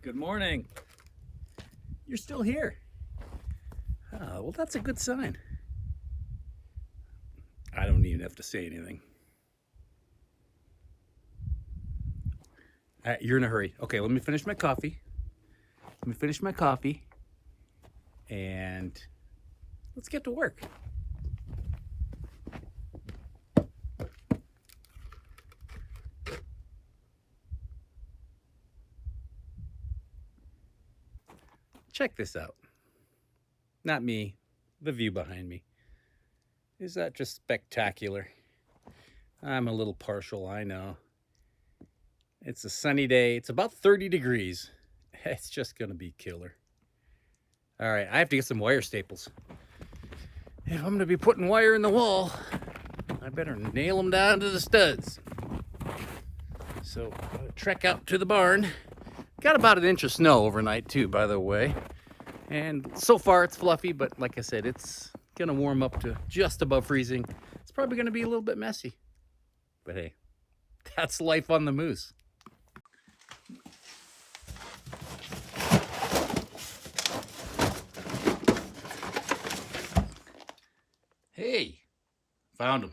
Good morning. You're still here. Well, that's a good sign. I don't even have to say anything. You're in a hurry. Okay, let me finish my coffee. And let's get to work. Check this out. Not me, the view behind me. Is that just spectacular? I'm a little partial, I know. It's a sunny day. It's about 30 degrees. It's just gonna be killer. All right, I have to get some wire staples. If I'm gonna be putting wire in the wall, I better nail them down to the studs. So, trek out to the barn. Got about an inch of snow overnight too, by the way. And so far it's fluffy, but like I said, it's gonna warm up to just above freezing. It's probably gonna be a little bit messy. But hey, that's life on the moose. Hey, found him.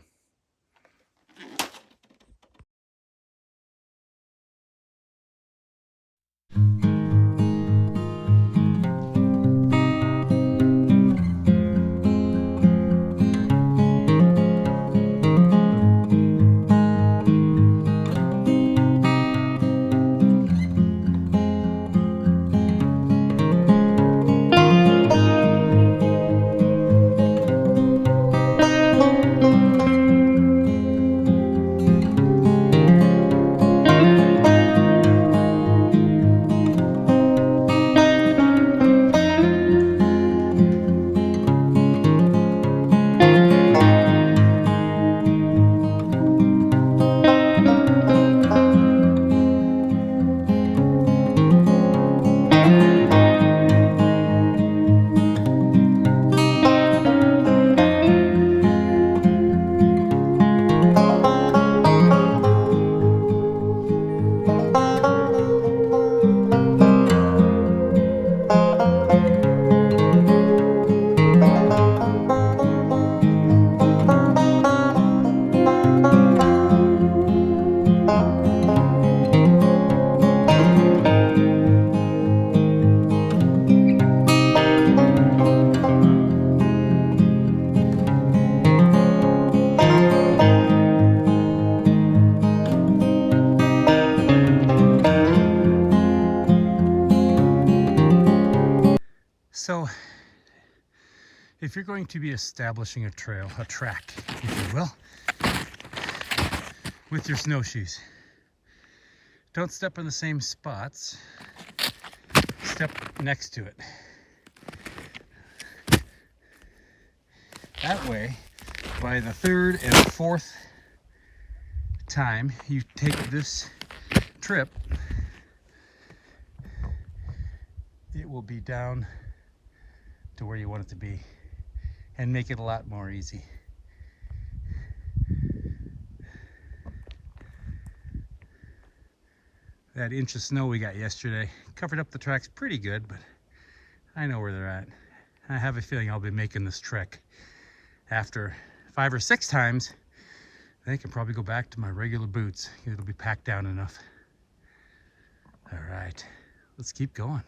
So, if you're going to be establishing a trail, a track, if you will, with your snowshoes, don't step in the same spots, step next to it. That way, by the third and fourth time you take this trip, it will be down to where you want it to be and make it a lot more easy. That inch of snow we got yesterday covered up the tracks pretty good, but I know where they're at. I have a feeling I'll be making this trek after 5 or 6 times. I can probably go back to my regular boots. It'll be packed down enough. All right, let's keep going.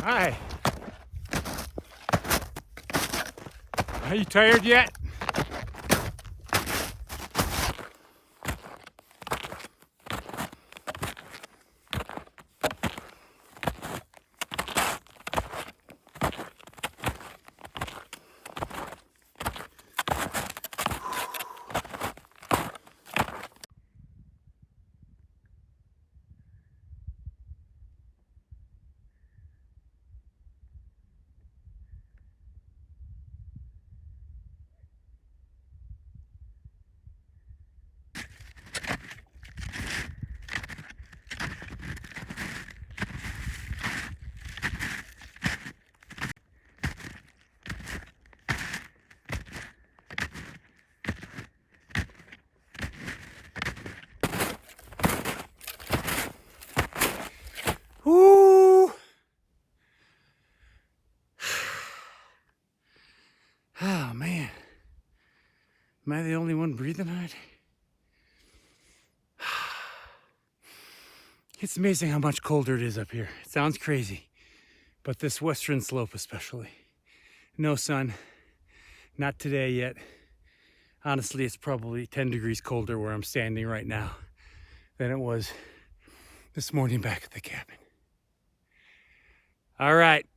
Hi. Are you tired yet? Woo! Oh man. Am I the only one breathing on it? It's amazing how much colder it is up here. It sounds crazy, but this western slope especially. No sun, not today yet. Honestly, it's probably 10 degrees colder where I'm standing right now than it was this morning back at the cabin. All right.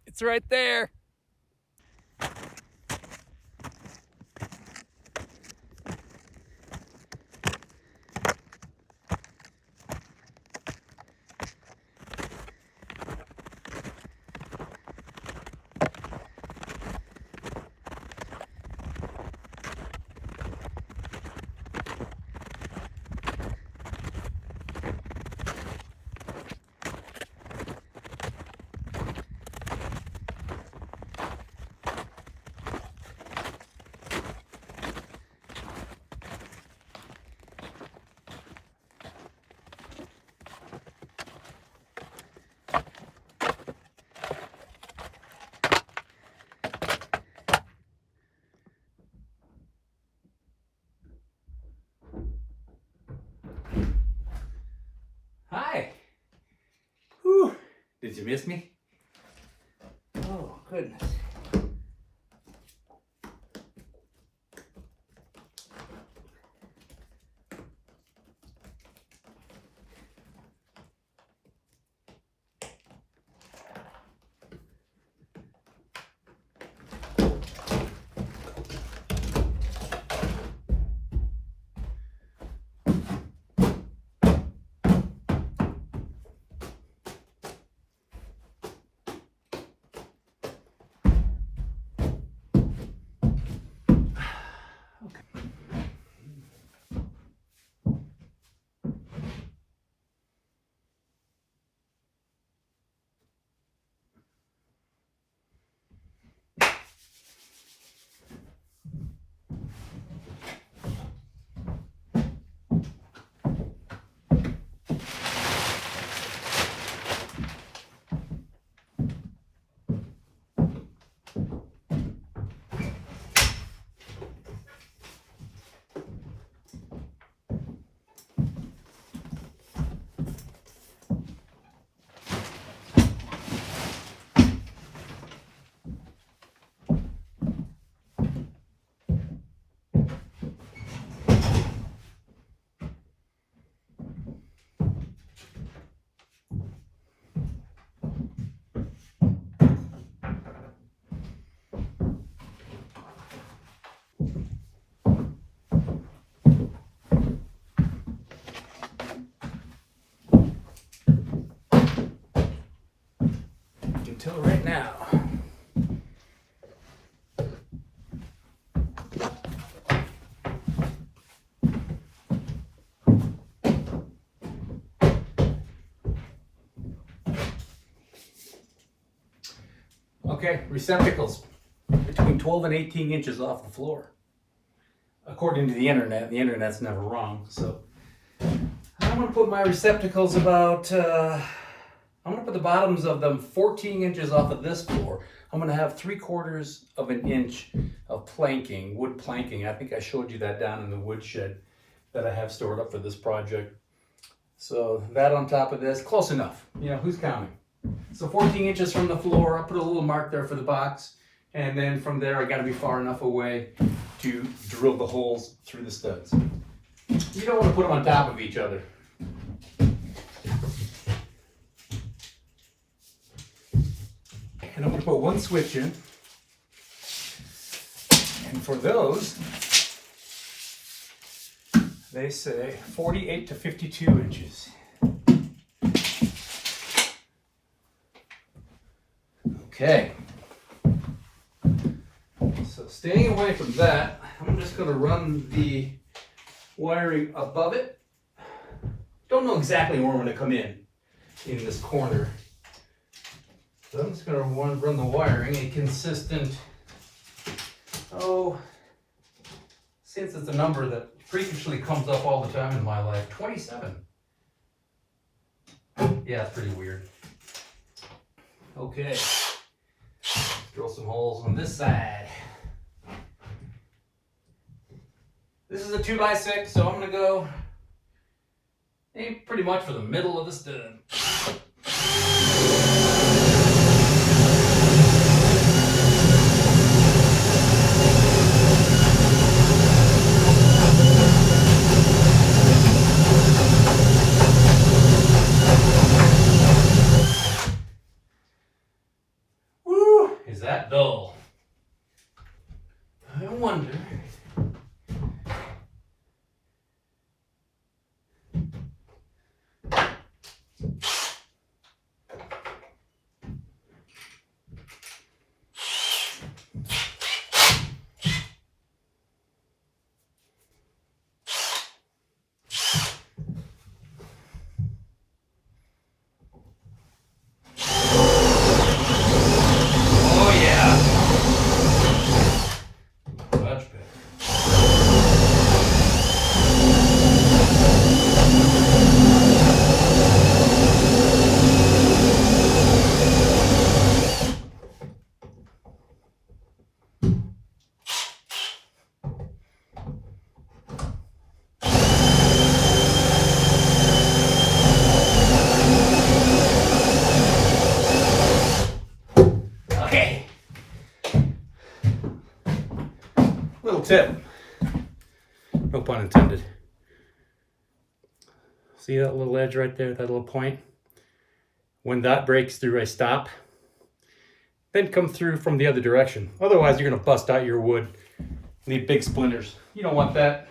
It's right there. Hi. Whew. Did you miss me? Oh, goodness. Until right now. Okay, receptacles between 12 and 18 inches off the floor. According to the internet's never wrong. So I'm gonna put my receptacles about, I'm gonna put the bottoms of them 14 inches off of this floor. I'm gonna have 3/4 of an inch of planking, wood planking. I think I showed you that down in the woodshed that I have stored up for this project. So that on top of this, close enough. You know, who's counting? So 14 inches from the floor, I'll put a little mark there for the box. And then from there, I gotta be far enough away to drill the holes through the studs. You don't want to put them on top of each other. And I'm gonna put one switch in. And for those, they say 48 to 52 inches. Okay. So staying away from that, I'm just going to run the wiring above it. Don't know exactly where I'm going to come in this corner. So I'm just going to run the wiring a consistent, since it's a number that frequently comes up all the time in my life, 27. Yeah, it's pretty weird. Okay. Drill some holes on this side. This is a 2x6, so I'm going to go aim pretty much for the middle of the stud. Woo! Is that dull? I wonder. Little tip, no pun intended. See that little edge right there, that little point? When that breaks through, I stop. Then come through from the other direction. Otherwise, you're gonna bust out your wood, leave big splinters. You don't want that.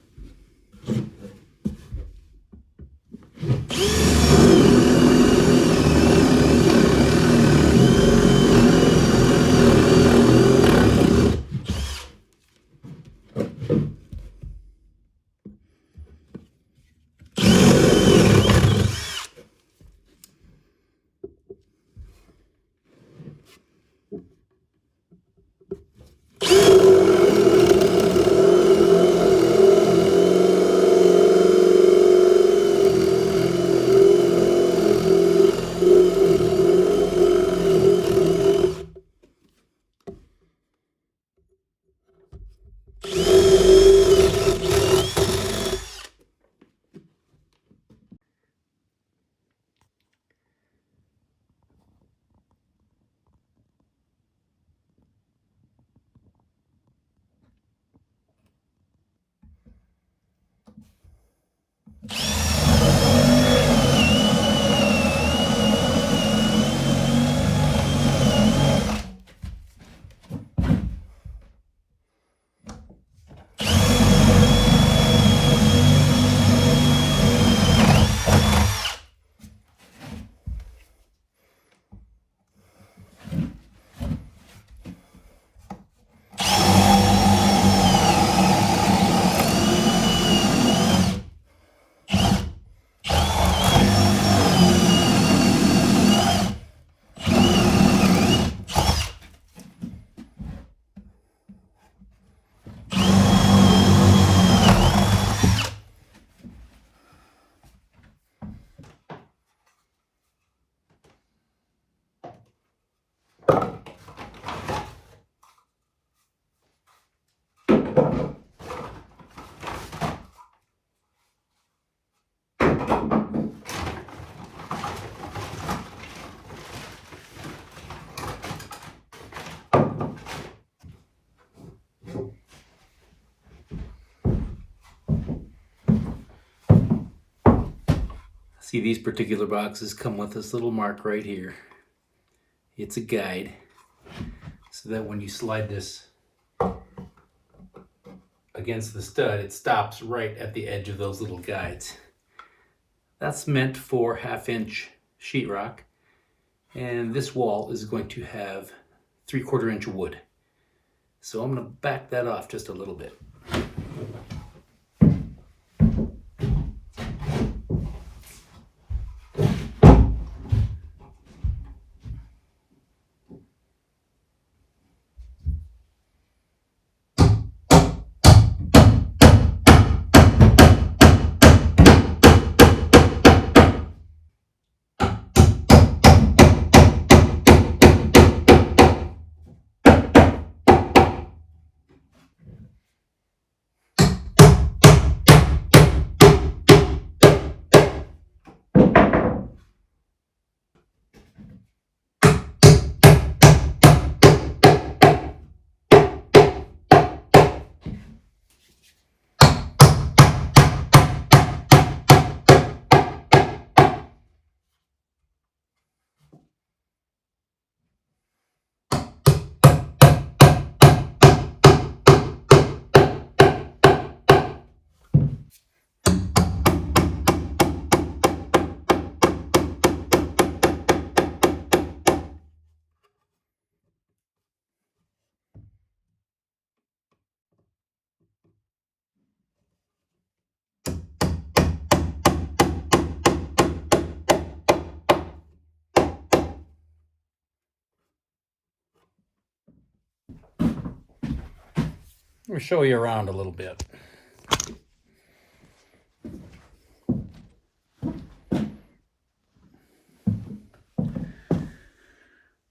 See, these particular boxes come with this little mark right here. It's a guide, so that when you slide this against the stud, it stops right at the edge of those little guides. That's meant for 1/2-inch sheetrock, and this wall is going to have 3/4 inch wood. So I'm going to back that off just a little bit. Let me show you around a little bit.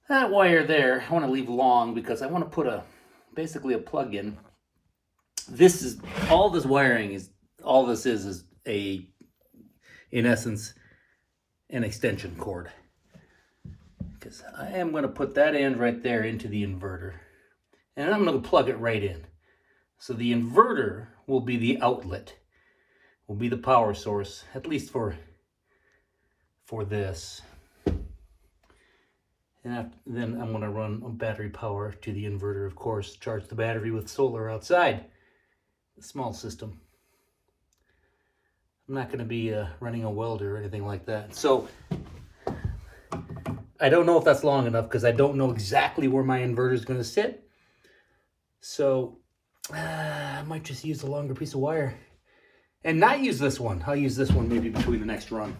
That wire there, I want to leave long because I want to put basically a plug in. This is, all this wiring is, all this is in essence, an extension cord. Because I am going to put that end right there into the inverter. And I'm going to plug it right in. So the inverter will be the outlet, will be the power source, at least for this. And then I'm going to run battery power to the inverter, of course, charge the battery with solar outside. A small system. I'm not going to be running a welder or anything like that. So I don't know if that's long enough because I don't know exactly where my inverter is going to sit. So I might just use a longer piece of wire and not use this one. I'll use this one maybe between the next run.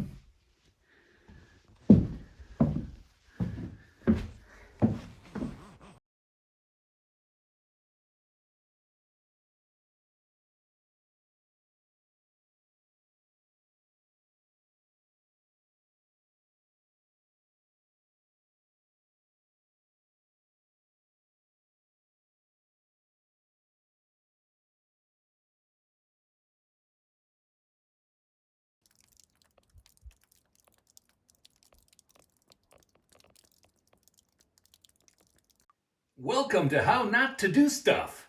Welcome to How Not to Do Stuff.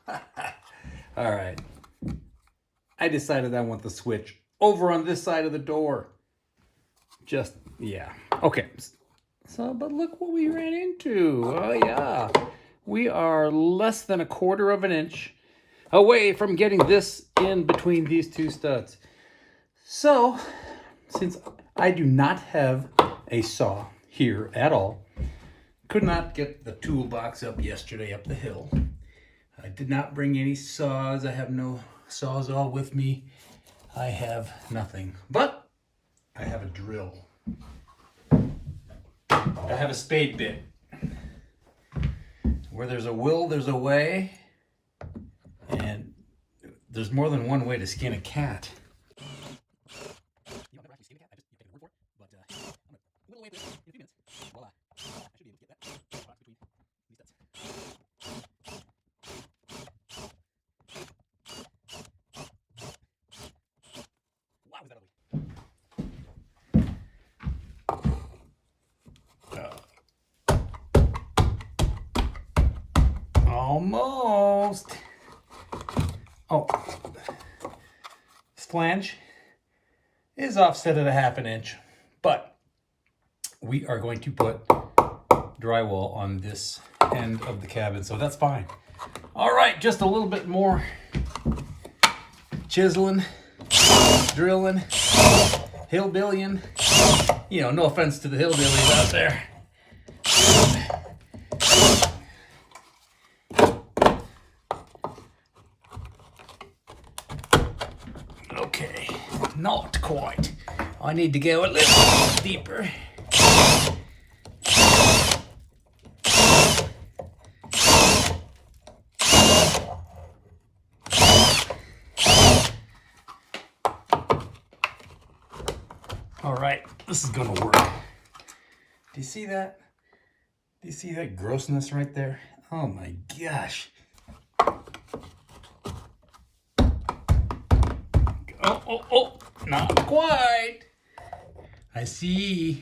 All right. I decided I want the switch over on this side of the door. Yeah. Okay. So, but look what we ran into. Oh, yeah. We are less than 1/4 inch away from getting this in between these two studs. So, since I do not have a saw here at all, could not get the toolbox up yesterday up the hill. I did not bring any saws. I have no sawzall with me. I have nothing. But I have a drill. I have a spade bit. Where there's a will, there's a way. And there's more than one way to skin a cat. Oh, this flange is offset at a 1/2 inch, but we are going to put drywall on this end of the cabin, so that's fine. All right, just a little bit more chiseling, drilling, hillbillying. You know, no offense to the hillbillies out there. Okay, not quite. I need to go a little deeper. All right, this is gonna work. Do you see that? Do you see that grossness right there? Oh my gosh. Oh, not quite. I see.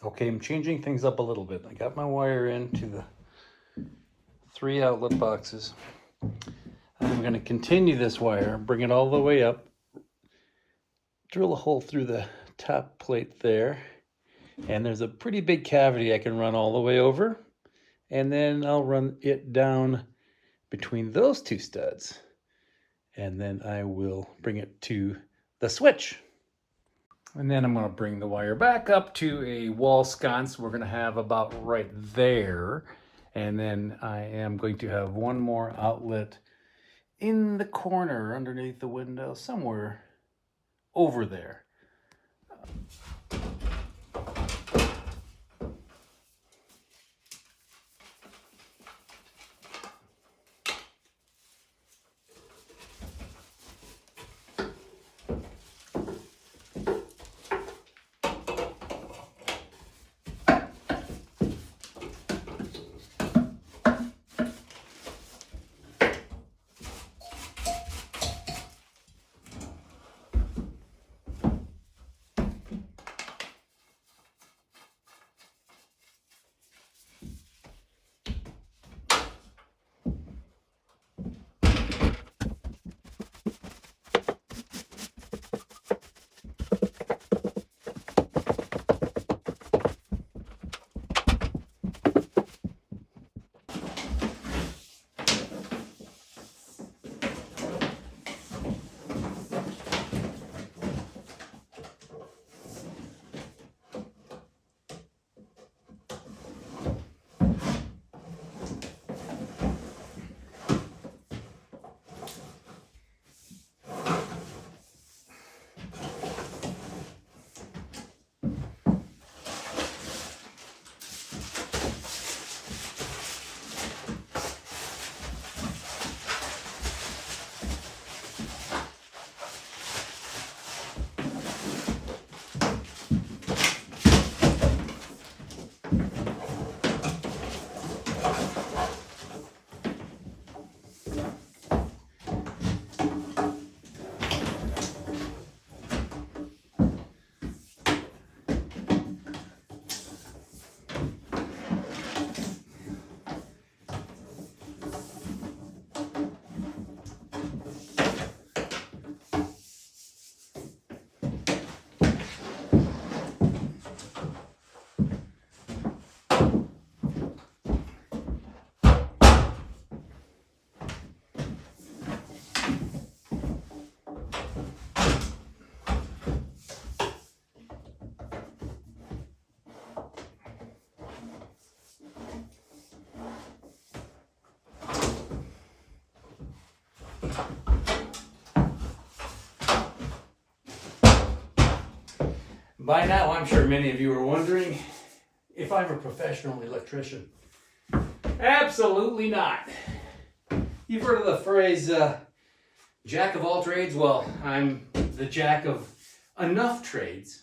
Okay, I'm changing things up a little bit. I got my wire into the 3 outlet boxes. I'm going to continue this wire, bring it all the way up, drill a hole through the top plate there, and there's a pretty big cavity I can run all the way over, and then I'll run it down between those 2 studs, and then I will bring it to the switch. And then I'm going to bring the wire back up to a wall sconce we're going to have about right there, and then I am going to have one more outlet in the corner underneath the window, somewhere over there. By now, I'm sure many of you are wondering if I'm a professional electrician. Absolutely not. You've heard of the phrase, jack of all trades? Well, I'm the jack of enough trades.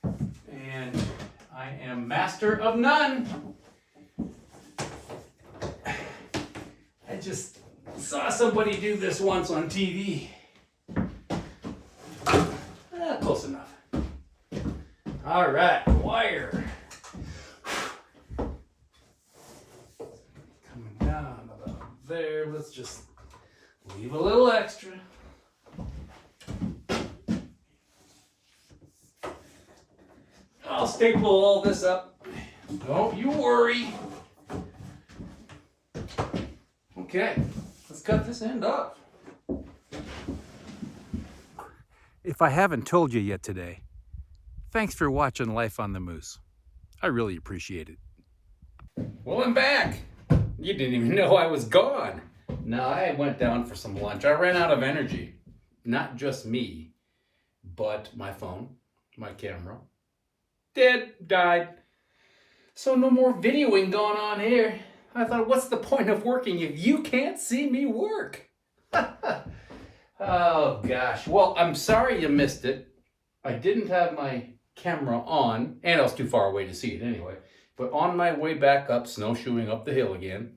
And I am master of none. I just saw somebody do this once on TV. Close enough. All right, wire. Coming down about there. Let's just leave a little extra. I'll staple all this up. Don't you worry. Okay, let's cut this end off. If I haven't told you yet today, thanks for watching Life on the Moose. I really appreciate it. Well, I'm back. You didn't even know I was gone. No, I went down for some lunch. I ran out of energy. Not just me, but my phone, my camera. Died. So no more videoing going on here. I thought, what's the point of working if you can't see me work? Oh gosh. Well, I'm sorry you missed it. I didn't have my camera on, and I was too far away to see it anyway. But on my way back up, snowshoeing up the hill again,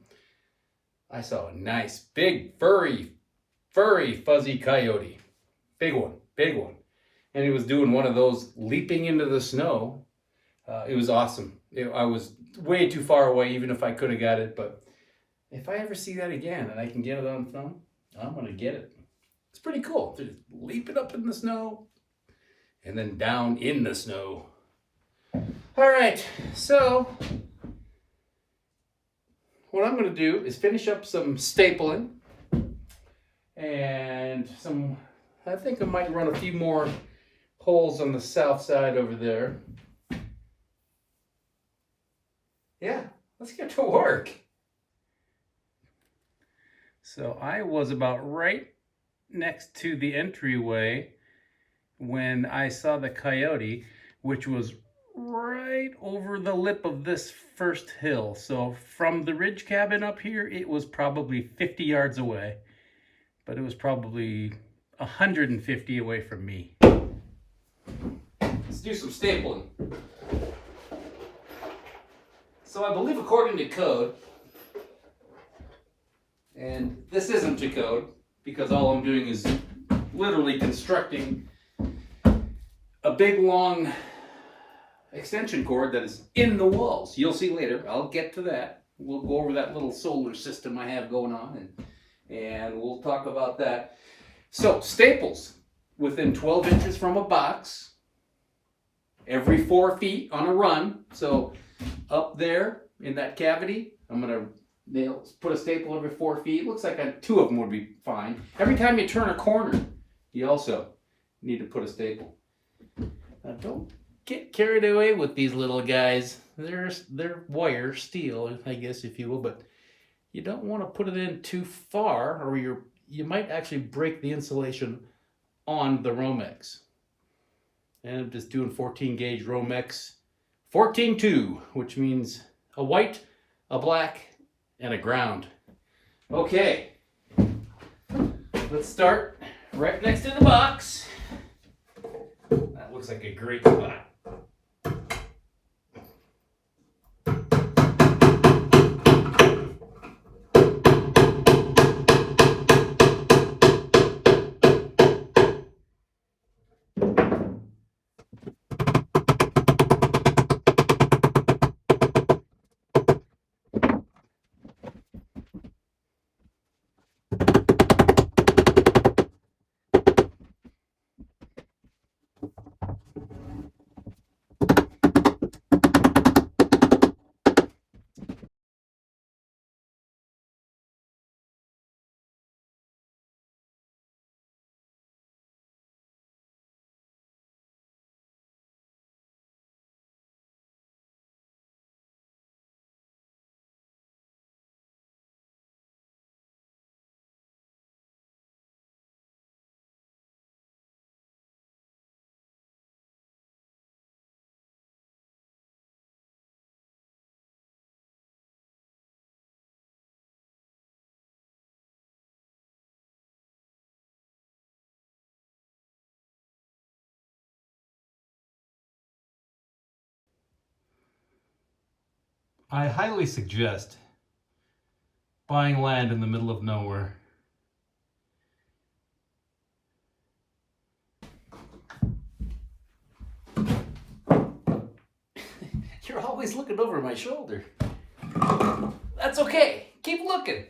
I saw a nice, big, furry, fuzzy coyote. Big one. And he was doing one of those leaping into the snow. It was awesome. I was way too far away, even if I could have got it. But if I ever see that again and I can get it on film, I'm going to get it. It's pretty cool. Just leaping up in the snow and then down in the snow. All right, so what I'm going to do is finish up some stapling and I think I might run a few more holes on the south side over there. Yeah, let's get to work. So I was about right next to the entryway when I saw the coyote, which was right over the lip of this first hill. So from the ridge cabin up here, it was probably 50 yards away, but it was probably 150 away from me. Let's do some stapling. So I believe according to code, and this isn't to code because all I'm doing is literally constructing a big long extension cord that is in the walls. You'll see later. I'll get to that. We'll go over that little solar system I have going on and we'll talk about that. So staples within 12 inches from a box, every 4 feet on a run. So up there in that cavity, I'm going to put a staple every 4 feet. Looks like 2 of them would be fine. Every time you turn a corner, you also need to put a staple. Now don't get carried away with these little guys. They're wire, steel, I guess, if you will, but you don't want to put it in too far or you might actually break the insulation on the Romex. And I'm just doing 14 gauge Romex 14-2, which means a white, a black, and a ground. Okay, let's start right next to the box. That looks like a great spot. I highly suggest buying land in the middle of nowhere. You're always looking over my shoulder. That's okay. Keep looking.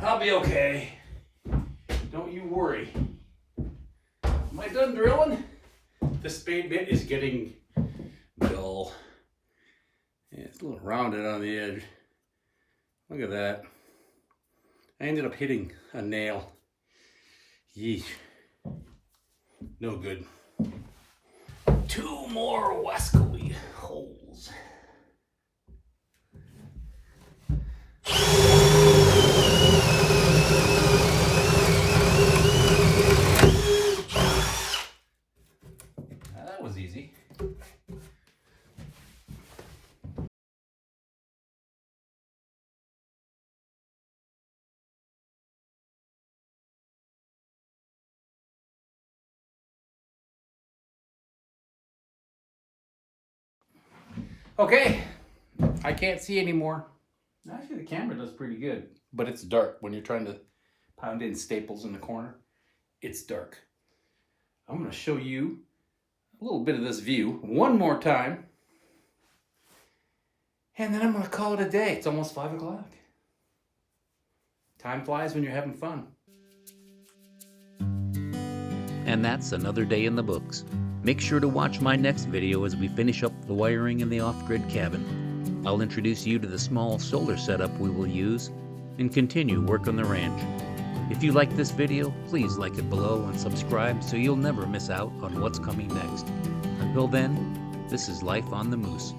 I'll be okay. Don't you worry. Am I done drilling? The spade bit is getting dull. Yeah, it's a little rounded on the edge. Look at that. I ended up hitting a nail. Yeesh. No good. 2 more wascally holes. That was easy. Okay, I can't see anymore. Actually, the camera does pretty good, but it's dark when you're trying to pound in staples in the corner. It's dark. I'm going to show you a little bit of this view one more time, and then I'm going to call it a day. It's almost 5 o'clock. Time flies when you're having fun. And that's another day in the books. Make sure to watch my next video as we finish up the wiring in the off-grid cabin. I'll introduce you to the small solar setup we will use and continue work on the ranch. If you like this video, please like it below and subscribe so you'll never miss out on what's coming next. Until then, this is Life on the Moose.